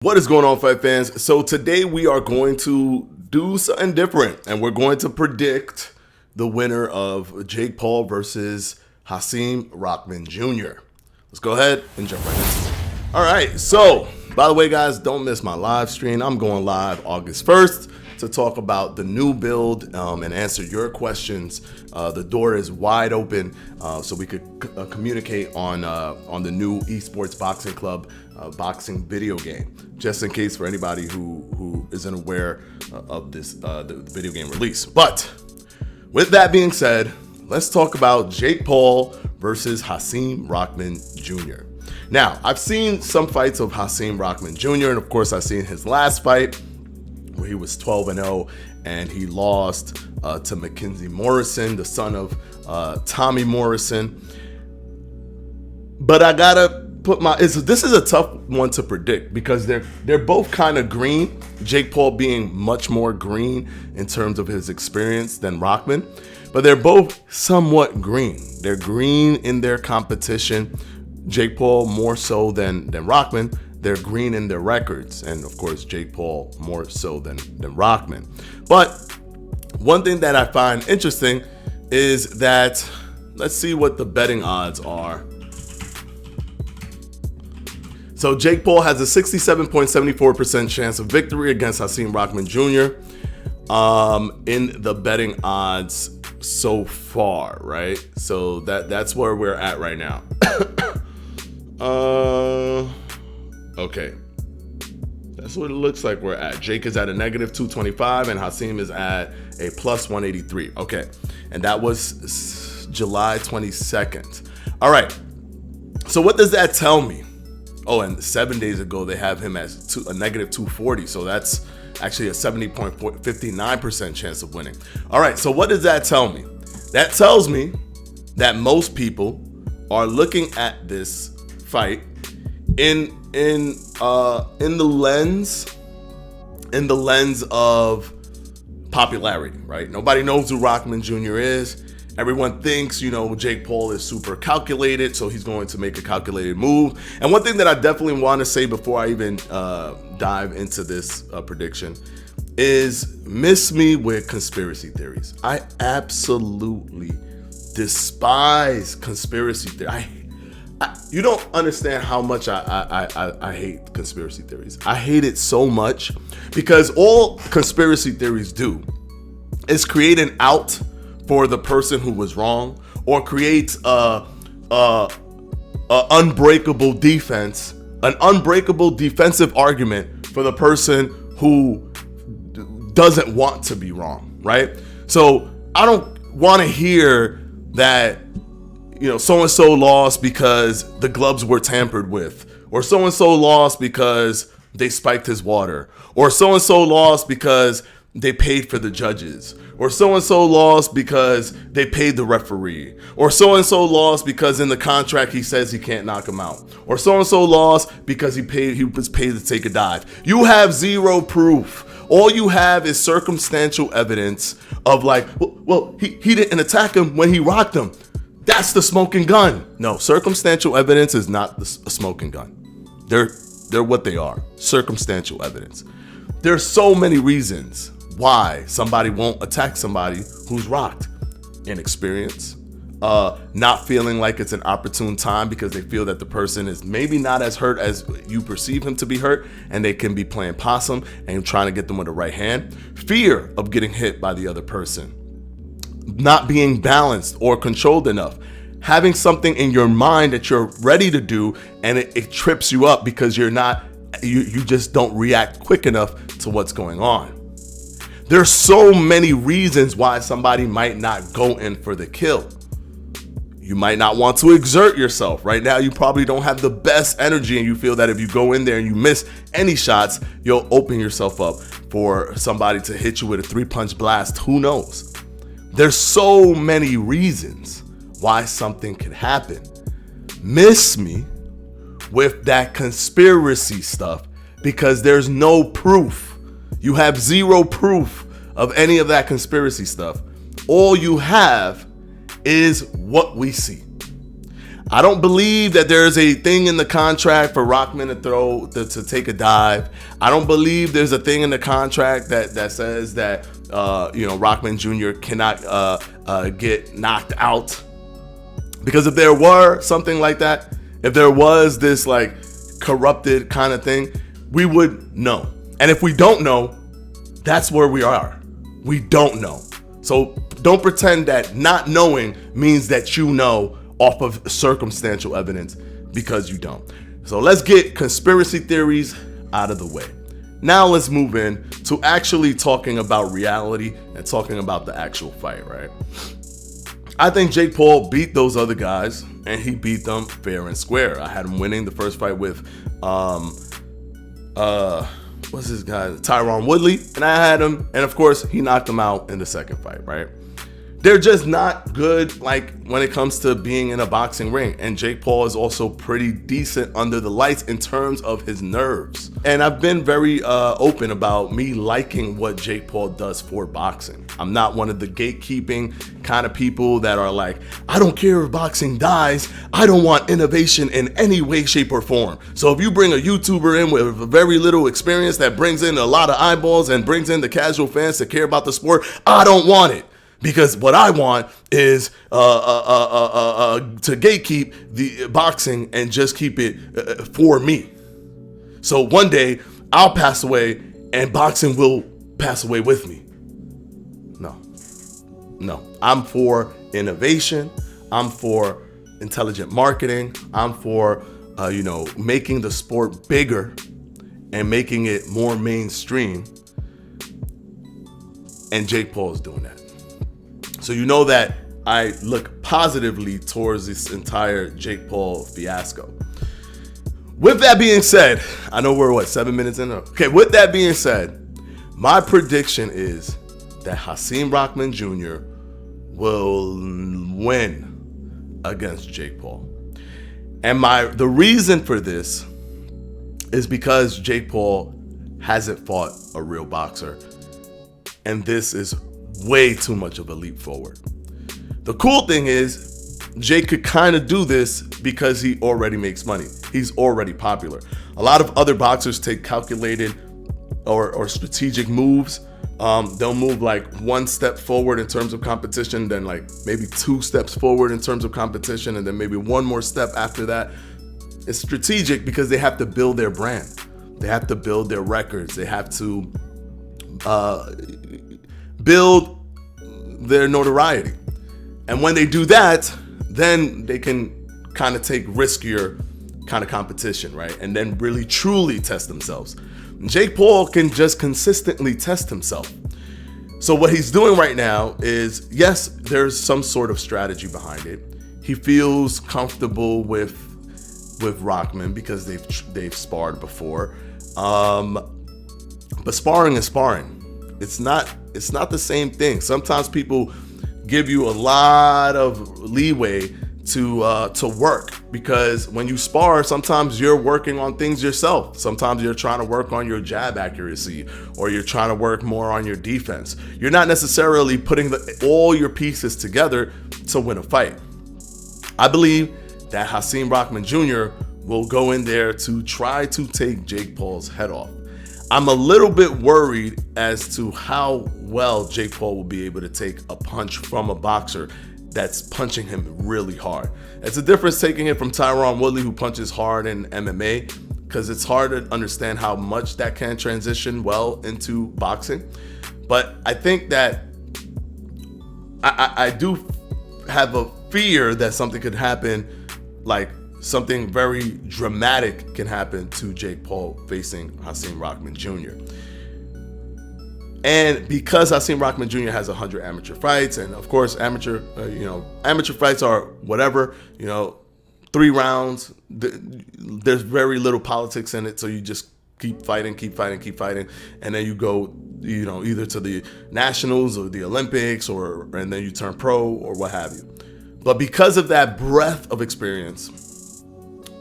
What is going on, fight fans? So today we are going to do something different, and we're going to predict the winner of Jake Paul versus Hasim Rahman Jr. Let's go ahead and jump right into it. All right, so by the way, guys, don't miss my live stream. I'm going live August 1st to talk about the new build and answer your questions. The door is wide open, so we could communicate on the new esports boxing club boxing video game. Just in case for anybody who isn't aware of this the video game release. But with that being said, let's talk about Jake Paul versus Hasim Rahman Jr. Now, I've seen some fights of Hasim Rahman Jr. and of course I've seen his last fight where he was 12-0 and he lost to Mackenzie Morrison, the son of Tommy Morrison. But I gotta put this is a tough one to predict because they're both kind of green. Jake Paul being much more green in terms of his experience than Rahman, but they're both somewhat green. They're green in their competition. Jake Paul more so than Rahman. They're green in their records, and of course Jake Paul more so than Rahman. But one thing that I find interesting is that, let's see what the betting odds are. So Jake Paul has a 67.74% chance of victory against Hasim Rahman Jr. In the betting odds so far, right? So that's where we're at right now. Okay. That's what it looks like we're at. Jake is at a negative 225 and Hasim is at a plus 183. Okay. And that was July 22nd. All right. So what does that tell me? Oh, and 7 days ago, they have him as a negative 240. So that's actually a 70.59% chance of winning. All right. So what does that tell me? That tells me that most people are looking at this fight in the lens of popularity, right? Nobody knows who Rahman Jr. is. Everyone thinks, Jake Paul is super calculated, so he's going to make a calculated move. And one thing that I definitely want to say before I even dive into this prediction is miss me with conspiracy theories. I absolutely despise conspiracy theories. You don't understand how much I hate conspiracy theories. I hate it so much because all conspiracy theories do is create an out for the person who was wrong, or creates a unbreakable defense, an unbreakable defensive argument for the person who doesn't want to be wrong, right? So I don't want to hear that so-and-so lost because the gloves were tampered with, or so-and-so lost because they spiked his water, or so-and-so lost because they paid for the judges, or so-and-so lost because they paid the referee, or so-and-so lost because in the contract he says he can't knock him out, or so-and-so lost because he was paid to take a dive. You have zero proof. All you have is circumstantial evidence of he didn't attack him when he rocked him. That's the smoking gun. No, circumstantial evidence is not a smoking gun. They're what they are, circumstantial evidence. There's so many reasons why somebody won't attack somebody who's rocked. Inexperience, not feeling like it's an opportune time because they feel that the person is maybe not as hurt as you perceive him to be hurt, and they can be playing possum and trying to get them with the right hand. Fear of getting hit by the other person. Not being balanced or controlled enough. Having something in your mind that you're ready to do and it trips you up because you just don't react quick enough to what's going on. There's so many reasons why somebody might not go in for the kill. You might not want to exert yourself. Right now, you probably don't have the best energy and you feel that if you go in there and you miss any shots, you'll open yourself up for somebody to hit you with a 3-punch blast. Who knows? There's so many reasons why something could happen. Miss me with that conspiracy stuff because there's no proof. You have zero proof of any of that conspiracy stuff. All you have is what we see. I don't believe that there's a thing in the contract for Rahman to take a dive. I don't believe there's a thing in the contract that says that Rahman Jr. cannot get knocked out. Because if there were something like that, if there was this like corrupted kind of thing, we would know. And if we don't know, that's where we are. We don't know. So don't pretend that not knowing means that you know off of circumstantial evidence, because you don't. So let's get conspiracy theories out of the way. Now let's move in to actually talking about reality and talking about the actual fight, right? I think Jake Paul beat those other guys, and he beat them fair and square. I had him winning the first fight with what's his guy, Tyron Woodley, and I had him, and of course he knocked him out in the second fight, right? They're just not good, like, when it comes to being in a boxing ring. And Jake Paul is also pretty decent under the lights in terms of his nerves. And I've been very open about me liking what Jake Paul does for boxing. I'm not one of the gatekeeping kind of people that are like, I don't care if boxing dies. I don't want innovation in any way, shape, or form. So if you bring a YouTuber in with very little experience that brings in a lot of eyeballs and brings in the casual fans that care about the sport, I don't want it. Because what I want is to gatekeep the boxing and just keep it for me. So one day I'll pass away and boxing will pass away with me. No. I'm for innovation. I'm for intelligent marketing. I'm for making the sport bigger and making it more mainstream. And Jake Paul is doing that. So you know that I look positively towards this entire Jake Paul fiasco. With that being said, I know we're 7 minutes in? Okay, with that being said, my prediction is that Hasim Rahman Jr. will win against Jake Paul. And the reason for this is because Jake Paul hasn't fought a real boxer. And this is way too much of a leap forward. The cool thing is Jake could kind of do this because he already makes money. He's already popular. A lot of other boxers take calculated or strategic moves. They'll move like one step forward in terms of competition, then like maybe 2 steps forward in terms of competition, and then maybe one more step after that. It's strategic because they have to build their brand. They have to build their records. They have to build their notoriety. And when they do that, then they can kind of take riskier kind of competition, right? And then really truly test themselves. Jake Paul can just consistently test himself. So what he's doing right now is, yes, there's some sort of strategy behind it. He feels comfortable with Rahman because they've sparred before. But sparring is sparring. It's not the same thing. Sometimes people give you a lot of leeway to work, because when you spar, sometimes you're working on things yourself. Sometimes you're trying to work on your jab accuracy, or you're trying to work more on your defense. You're not necessarily putting all your pieces together to win a fight. I believe that Hasim Rahman Jr. will go in there to try to take Jake Paul's head off. I'm a little bit worried as to how well Jake Paul will be able to take a punch from a boxer that's punching him really hard. It's a difference taking it from Tyron Woodley, who punches hard in MMA, because it's hard to understand how much that can transition well into boxing. But I think that I do have a fear that something could happen, like something very dramatic can happen to Jake Paul facing Hasim Rahman Jr. And because Hasim Rahman Jr. has 100 amateur fights, and of course amateur fights are whatever, 3 rounds. There's very little politics in it, so you just keep fighting, and then you go, either to the nationals or the Olympics, and then you turn pro or what have you. But because of that breadth of experience,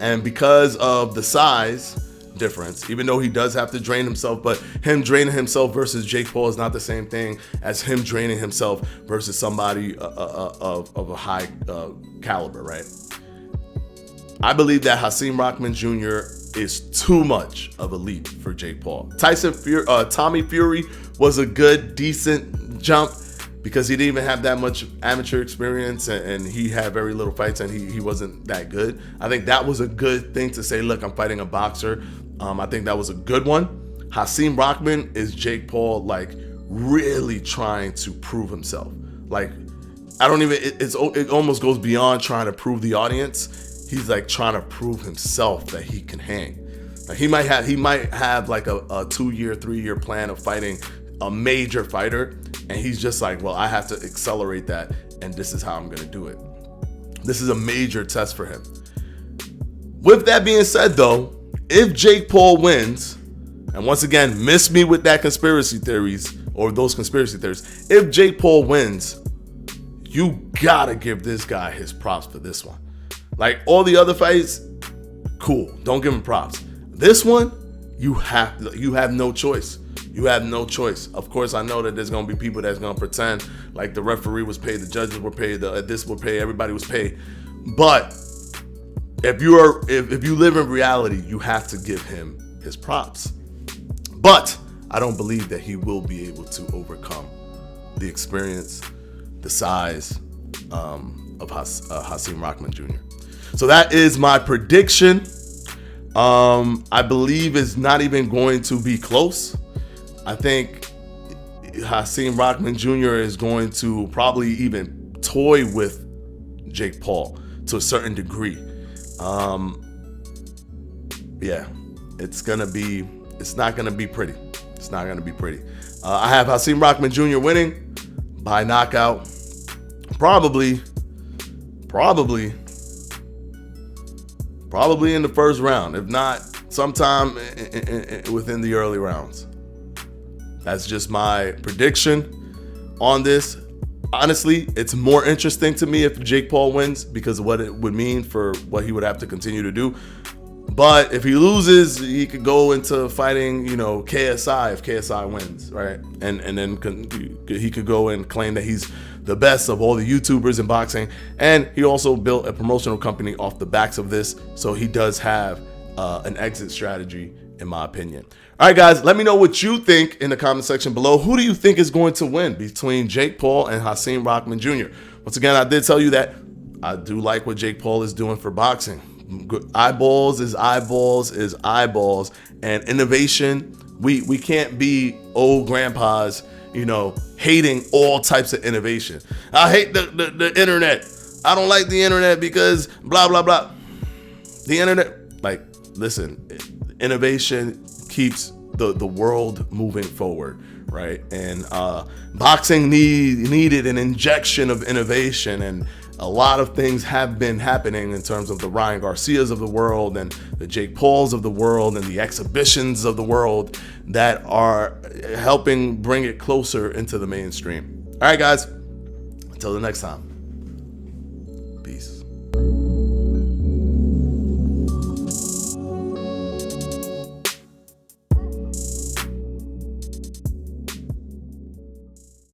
and because of the size difference, even though he does have to drain himself, but him draining himself versus Jake Paul is not the same thing as him draining himself versus somebody of a high caliber, right? I believe that Hasim Rahman Jr. is too much of a leap for Jake Paul. Tommy Fury was a good, decent jump because he didn't even have that much amateur experience and he had very little fights and he wasn't that good. I think that was a good thing to say, look, I'm fighting a boxer. I think that was a good one. Hasim Rahman is Jake Paul, like, really trying to prove himself. Like, it almost goes beyond trying to prove the audience. He's like trying to prove himself that he can hang. Like, he might have like a 2-year, 3-year plan of fighting a major fighter, and he's just like, well, I have to accelerate that, and this is how I'm gonna do it. This is a major test for him. With that being said, though, if Jake Paul wins, and once again, miss me with that conspiracy theories or those conspiracy theories, if Jake Paul wins, you gotta give this guy his props for this one. Like, all the other fights, cool, don't give him props. This one, you have no choice. You have no choice. Of course, I know that there's gonna be people that's gonna pretend like the referee was paid, the judges were paid, this were paid, everybody was paid. But if you live in reality, you have to give him his props. But I don't believe that he will be able to overcome the experience, the size of Hasim Rahman Jr. So that is my prediction. I believe it's not even going to be close. I think Hasim Rahman Jr. is going to probably even toy with Jake Paul to a certain degree. Yeah, it's not gonna be pretty. It's not gonna be pretty. I have Hasim Rahman Jr. winning by knockout, probably in the first round, if not sometime within the early rounds. That's just my prediction on this. Honestly, it's more interesting to me if Jake Paul wins because of what it would mean for what he would have to continue to do. But if he loses, he could go into fighting, KSI if KSI wins, right? And then he could go and claim that he's the best of all the YouTubers in boxing. And he also built a promotional company off the backs of this. So he does have an exit strategy, in my opinion. All right, guys, let me know what you think in the comment section below. Who do you think is going to win between Jake Paul and Hasim Rahman Jr.? Once again, I did tell you that I do like what Jake Paul is doing for boxing. Eyeballs is eyeballs is eyeballs, and innovation. We can't be old grandpas, hating all types of innovation. I hate the internet. I don't like the internet because blah blah blah. The internet, like, listen, innovation keeps the world moving forward, right? And boxing needed an injection of innovation, and a lot of things have been happening in terms of the Ryan Garcias of the world and the Jake Pauls of the world and the exhibitions of the world that are helping bring it closer into the mainstream. All right, guys, until the next time.